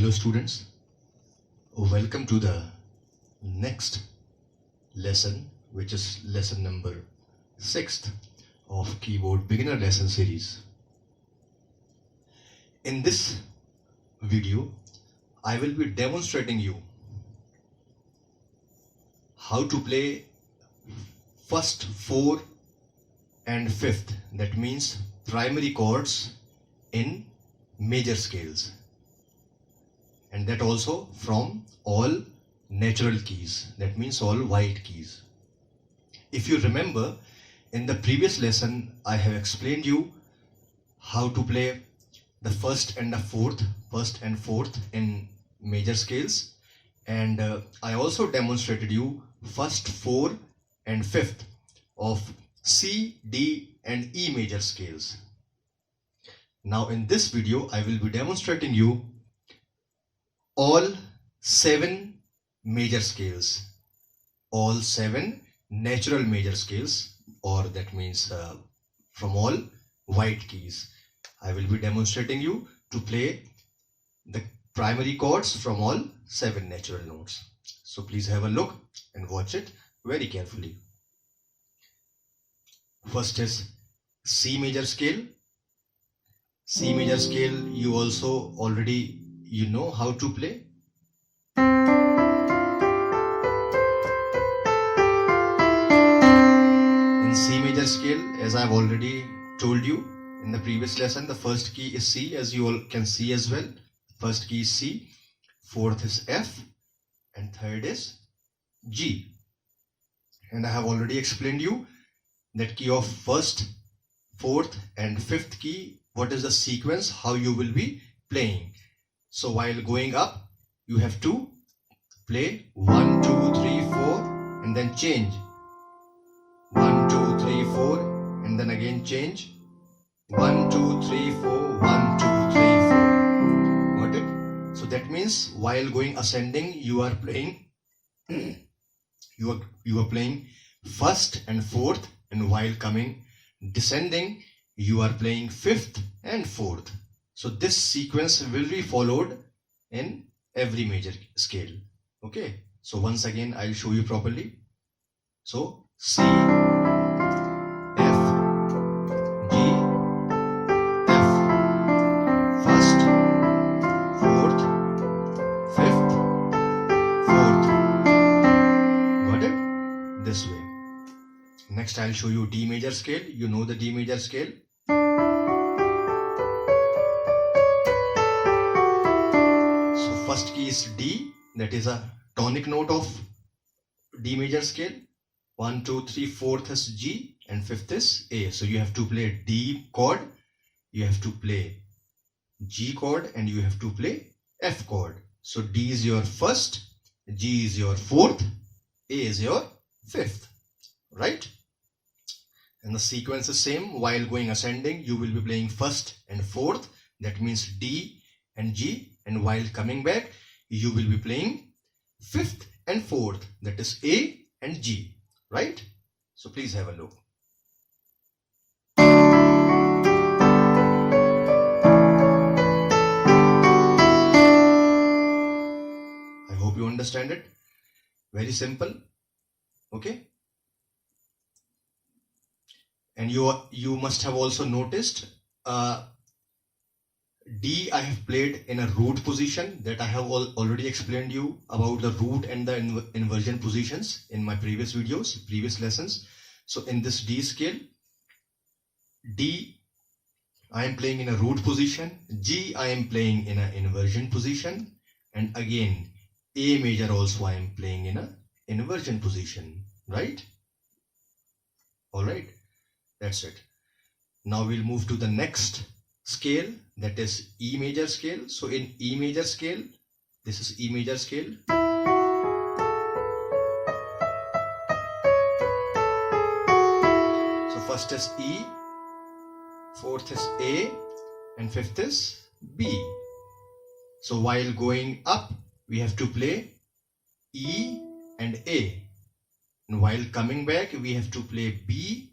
Hello students, welcome to the next lesson, which is lesson number 6th of Keyboard Beginner Lesson Series. In this video, I will be demonstrating you how to play first, 4 and 5th, that means primary chords in major scales, and that also from all natural keys, that means all white keys. If you remember, in the previous lesson I have explained you how to play the first and fourth in major scales, and I also demonstrated you first, 4 and 5th of C, D and E major scales. Now in this video I will be demonstrating you all 7 major scales, all 7 natural major scales, or that means from all white keys. I will be demonstrating you to play the primary chords from all 7 natural notes. So please have a look and watch it very carefully. First is C major scale. C major scale you also already know how to play. In C major scale, as I've already told you in the previous lesson, the first key is C, as you all can see as well. First key is C, fourth is F, and third is G. And I have already explained you that key of first, fourth and fifth key, what is the sequence, how you will be playing. So while going up, you have to play 1, 2, 3, 4 and then change. 1, 2, 3, 4 and then again change. 1, 2, 3, 4, 1, 2, 3, 4. Got it? So that means while going ascending, you are playing you are playing first and fourth, and while coming descending, you are playing fifth and fourth. So this sequence will be followed in every major scale. Okay, so once again I'll show you properly. So C, F, G, F, first, fourth, fifth, fourth. Got it? This way. Next I'll show you D major scale. You know the D major scale. First key is D, that is a tonic note of D major scale. 1, 2, 3, fourth is G and fifth is A. So you have to play D chord, you have to play G chord, and you have to play F chord. So D is your first, G is your fourth, A is your fifth, right? And the sequence is same. While going ascending, you will be playing first and fourth, that means D and G. And while coming back, you will be playing fifth and fourth, that is A and G, right? So please have a look. I hope you understand it. Very simple. Okay. And you must have also noticed D I have played in a root position, that I have already explained you about the root and the inversion positions in my previous videos, previous lessons. So in this D scale, D I am playing in a root position, G I am playing in an inversion position, and again A major also I am playing in an inversion position, right? Alright, that's it. Now we'll move to the next scale, that is E major scale. So in E major scale, this is E major scale. So first is E, fourth is A, and fifth is B. So while going up, we have to play E and A, and while coming back, we have to play B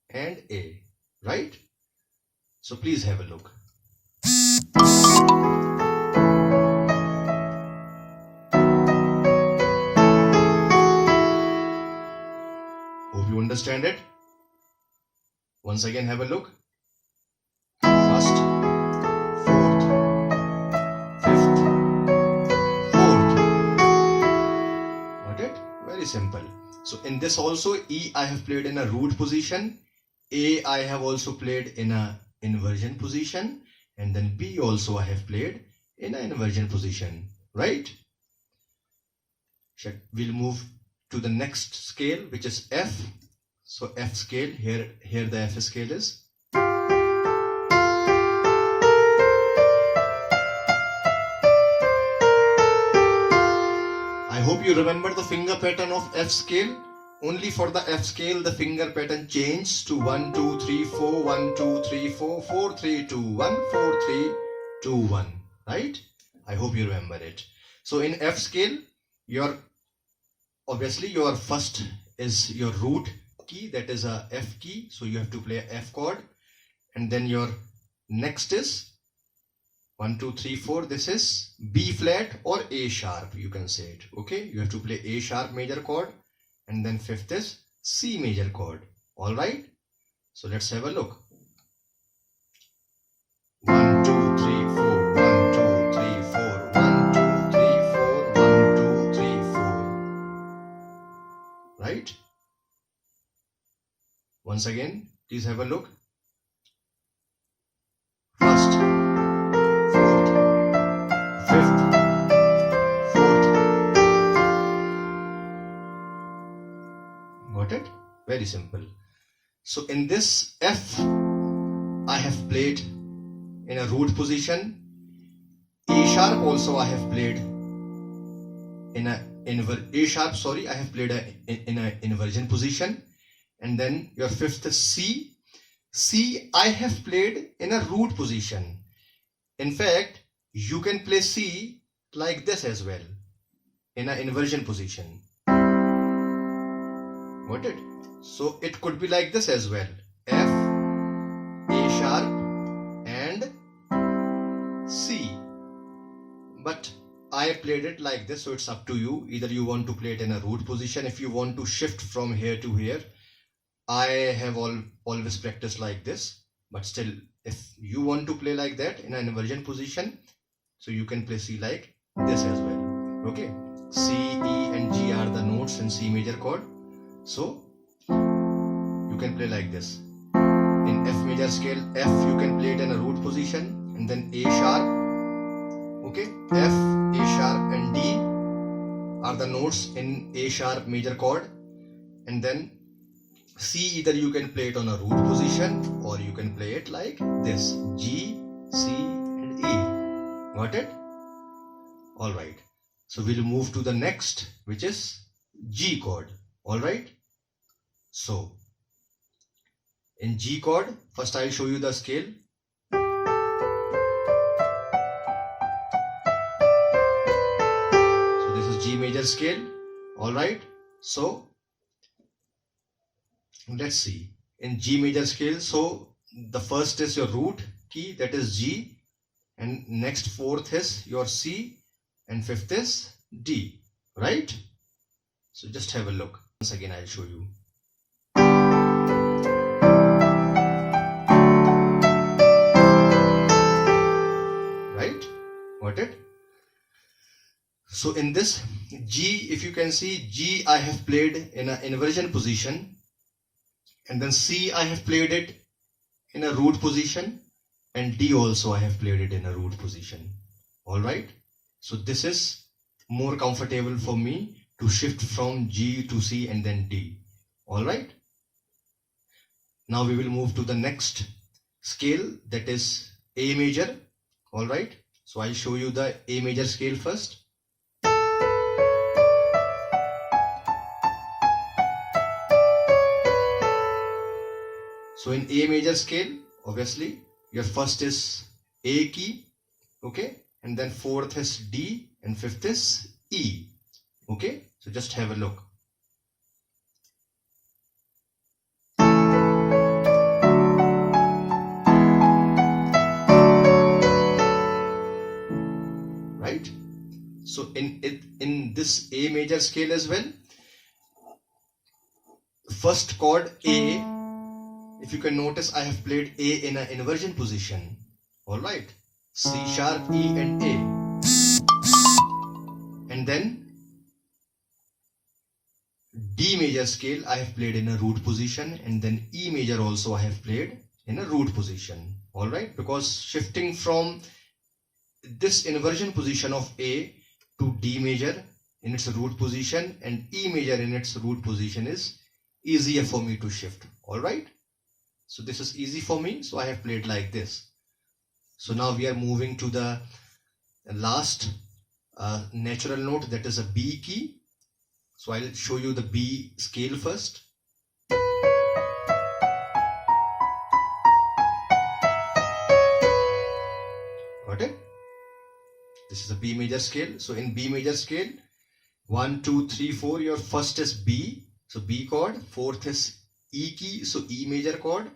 and A, right? So please have a look. understand it? Once again, have a look. First, fourth, fifth, fourth. Got it? Very simple. So in this also, E I have played in a root position. A I have also played in a inversion position. And then B also I have played in an inversion position. Right? We'll move to the next scale, which is F. So F scale, here the F scale is. I hope you remember the finger pattern of F scale. Only for the F scale, the finger pattern changed to 1, 2, 3, 4, 1, 2, 3, 4, 4, 3, 2, 1, 4, 3, 2, 1. Right? I hope you remember it. So in F scale, obviously your first is your root key, that is a F key. So you have to play a F chord. And then your next is 1, 2, 3, 4. This is B flat or A sharp, you can say it. Okay, you have to play A sharp major chord. And then fifth is C major chord. All right. So let's have a look. 1, 2, 3, 4. 1, 2, 3, 4. 1, 2, 3, 4. 1, 2, 3, 4. Right. Once again, please have a look. First, fourth, fifth, fourth. Got it? Very simple. So in this F, I have played in a root position. A sharp also I have played in a A sharp, sorry, I have played in an inversion position. And then your fifth is C. C I have played in a root position. In fact, you can play C like this as well, in an inversion position. Got it? So it could be like this as well. F, A sharp and C. But I played it like this, so it's up to you. Either you want to play it in a root position. If you want to shift from here to here, I have always practiced like this. But still, if you want to play like that in an inversion position, so you can play C like this as well. Okay, C, E and G are the notes in C major chord. So you can play like this. In F major scale, F you can play it in a root position, and then A sharp. Okay, F, A sharp and D are the notes in A sharp major chord. And then C, either you can play it on a root position or you can play it like this. G, C and E. Got it? Alright. So we'll move to the next, which is G chord. Alright. So in G chord, first I'll show you the scale. So this is G major scale. Alright. So let's see. In G major scale, so the first is your root key, that is G, and next fourth is your C, and fifth is D, right? So just have a look. Once again, I'll show you. Right? Got it? So in this G, if you can see, G I have played in an inversion position. And then C I have played it in a root position, and D also I have played it in a root position. Alright. So this is more comfortable for me to shift from G to C and then D. Alright. Now we will move to the next scale, that is A major. Alright. So I'll show you the A major scale first. So in A major scale, obviously, your first is A key, okay, and then fourth is D, and fifth is E, okay. So just have a look. Right? So in this A major scale as well, first chord A, if you can notice, I have played A in an inversion position. Alright, C sharp, E and A. And then D major scale I have played in a root position, and then E major also I have played in a root position. Alright, because shifting from this inversion position of A to D major in its root position and E major in its root position is easier for me to shift. Alright, so this is easy for me, so I have played like this. So now we are moving to the last natural note, that is a B key. So I'll show you the B scale first. Got it? This is a B major scale. So in B major scale, 1, 2, 3, 4, your first is B, so B chord, fourth is E key, so E major chord,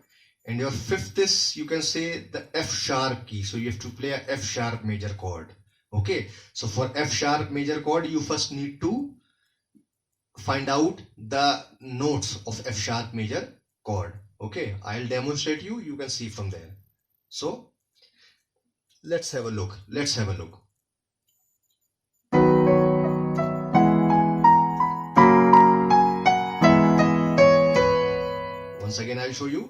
and your fifth is, you can say, the F sharp key, so you have to play a F sharp major chord. Okay, so for F sharp major chord, you first need to find out the notes of F sharp major chord. Okay, I'll demonstrate you, you can see from there. So let's have a look. Once again I'll show you.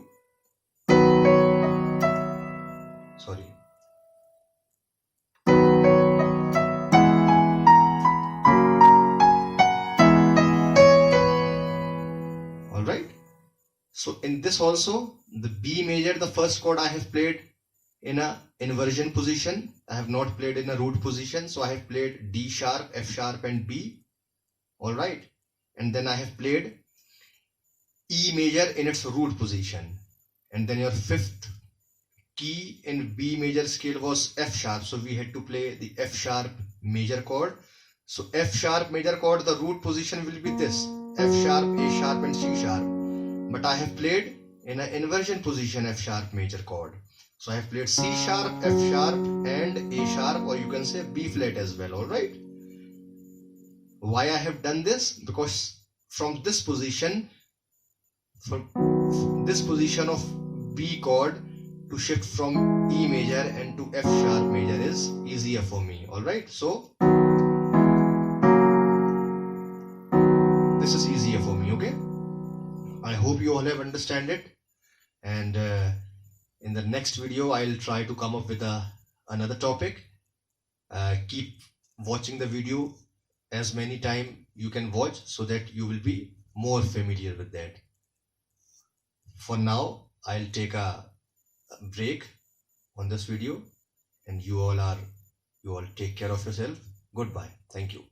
Sorry. Alright. So in this also, the B major, the first chord I have played in a inversion position. I have not played in a root position. So I have played D sharp, F sharp and B. Alright. And then I have played E major in its root position. And then your fifth key in B major scale was F sharp. So we had to play the F sharp major chord. So F sharp major chord, the root position will be this: F sharp, A sharp and C sharp. But I have played in an inversion position F sharp major chord. So I have played C sharp, F sharp and A sharp, or you can say B flat as well. Alright. Why I have done this? Because from this position, of B chord to shift from E major and to F sharp major is easier for me. Alright. So this is easier for me. Okay. I hope you all have understand it, and in the next video I'll try to come up with another topic. Keep watching the video as many time you can watch, so that you will be more familiar with that. For now I'll take a break on this video, and you all take care of yourself. Goodbye. Thank you.